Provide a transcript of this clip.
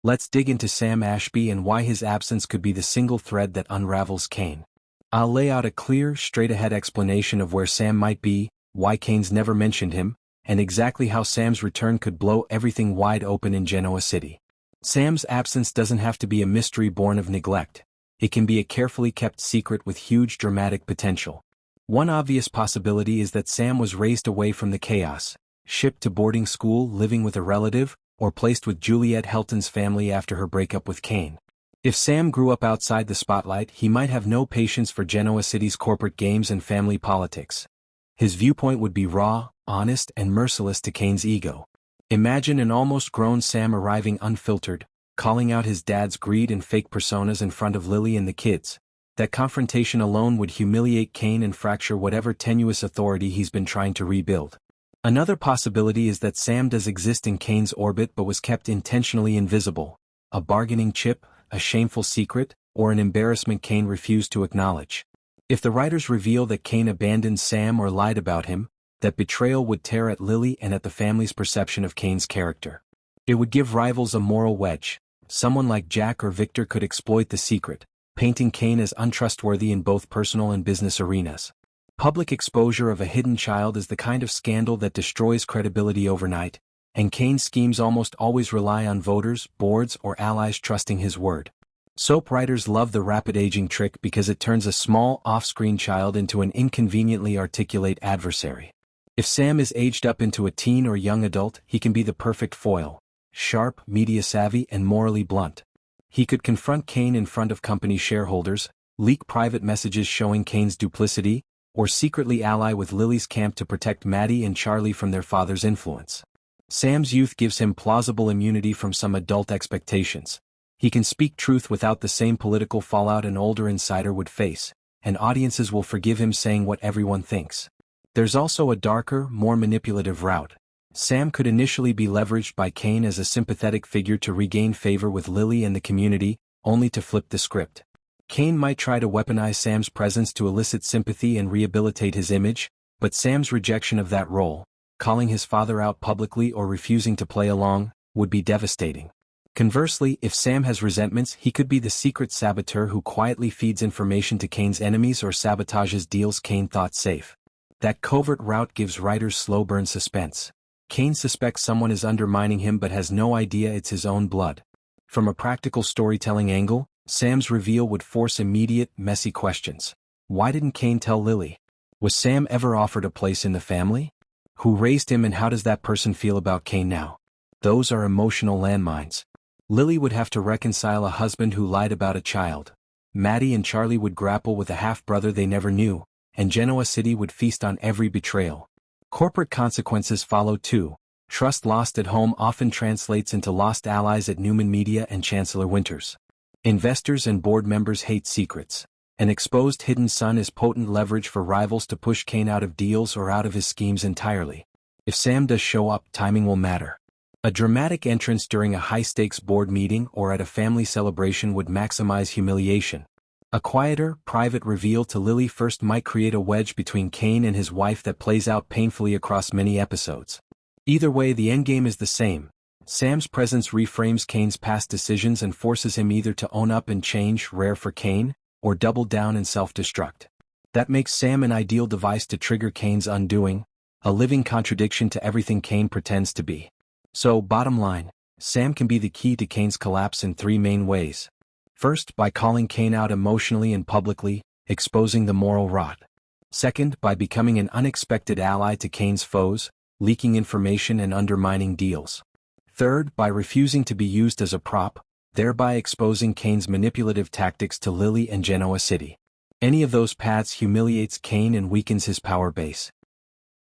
Let's dig into Sam Ashby and why his absence could be the single thread that unravels Kane. I'll lay out a clear, straight-ahead explanation of where Sam might be, why Kane's never mentioned him, and exactly how Sam's return could blow everything wide open in Genoa City. Sam's absence doesn't have to be a mystery born of neglect. It can be a carefully kept secret with huge dramatic potential. One obvious possibility is that Sam was raised away from the chaos, shipped to boarding school living with a relative, or placed with Juliet Helton's family after her breakup with Kane. If Sam grew up outside the spotlight, he might have no patience for Genoa City's corporate games and family politics. His viewpoint would be raw, honest, and merciless to Kane's ego. Imagine an almost grown Sam arriving unfiltered, calling out his dad's greed and fake personas in front of Lily and the kids. That confrontation alone would humiliate Kane and fracture whatever tenuous authority he's been trying to rebuild. Another possibility is that Sam does exist in Kane's orbit but was kept intentionally invisible, a bargaining chip, a shameful secret, or an embarrassment Kane refused to acknowledge. If the writers reveal that Kane abandoned Sam or lied about him, that betrayal would tear at Lily and at the family's perception of Kane's character. It would give rivals a moral wedge. Someone like Jack or Victor could exploit the secret, painting Kane as untrustworthy in both personal and business arenas. Public exposure of a hidden child is the kind of scandal that destroys credibility overnight, and Kane's schemes almost always rely on voters, boards, or allies trusting his word. Soap writers love the rapid aging trick because it turns a small, off-screen child into an inconveniently articulate adversary. If Sam is aged up into a teen or young adult, he can be the perfect foil. Sharp, media-savvy, and morally blunt. He could confront Kane in front of company shareholders, leak private messages showing Kane's duplicity, or secretly ally with Lily's camp to protect Maddie and Charlie from their father's influence. Sam's youth gives him plausible immunity from some adult expectations. He can speak truth without the same political fallout an older insider would face, and audiences will forgive him saying what everyone thinks. There's also a darker, more manipulative route. Sam could initially be leveraged by Kane as a sympathetic figure to regain favor with Lily and the community, only to flip the script. Kane might try to weaponize Sam's presence to elicit sympathy and rehabilitate his image, but Sam's rejection of that role, calling his father out publicly or refusing to play along, would be devastating. Conversely, if Sam has resentments, he could be the secret saboteur who quietly feeds information to Kane's enemies or sabotages deals Kane thought safe. That covert route gives writers slow-burn suspense. Kane suspects someone is undermining him but has no idea it's his own blood. From a practical storytelling angle, Sam's reveal would force immediate, messy questions. Why didn't Kane tell Lily? Was Sam ever offered a place in the family? Who raised him and how does that person feel about Kane now? Those are emotional landmines. Lily would have to reconcile a husband who lied about a child. Maddie and Charlie would grapple with a half-brother they never knew, and Genoa City would feast on every betrayal. Corporate consequences follow too. Trust lost at home often translates into lost allies at Newman Media and Chancellor Winters. Investors and board members hate secrets. An exposed hidden son is potent leverage for rivals to push Kane out of deals or out of his schemes entirely. If Sam does show up, timing will matter. A dramatic entrance during a high-stakes board meeting or at a family celebration would maximize humiliation. A quieter, private reveal to Lily first might create a wedge between Kane and his wife that plays out painfully across many episodes. Either way, the endgame is the same. Sam's presence reframes Kane's past decisions and forces him either to own up and change, rare for Kane, or double down and self-destruct. That makes Sam an ideal device to trigger Kane's undoing, a living contradiction to everything Kane pretends to be. So, bottom line, Sam can be the key to Kane's collapse in three main ways. First, by calling Kane out emotionally and publicly, exposing the moral rot. Second, by becoming an unexpected ally to Kane's foes, leaking information and undermining deals. Third, by refusing to be used as a prop, thereby exposing Kane's manipulative tactics to Lily and Genoa City. Any of those paths humiliates Kane and weakens his power base.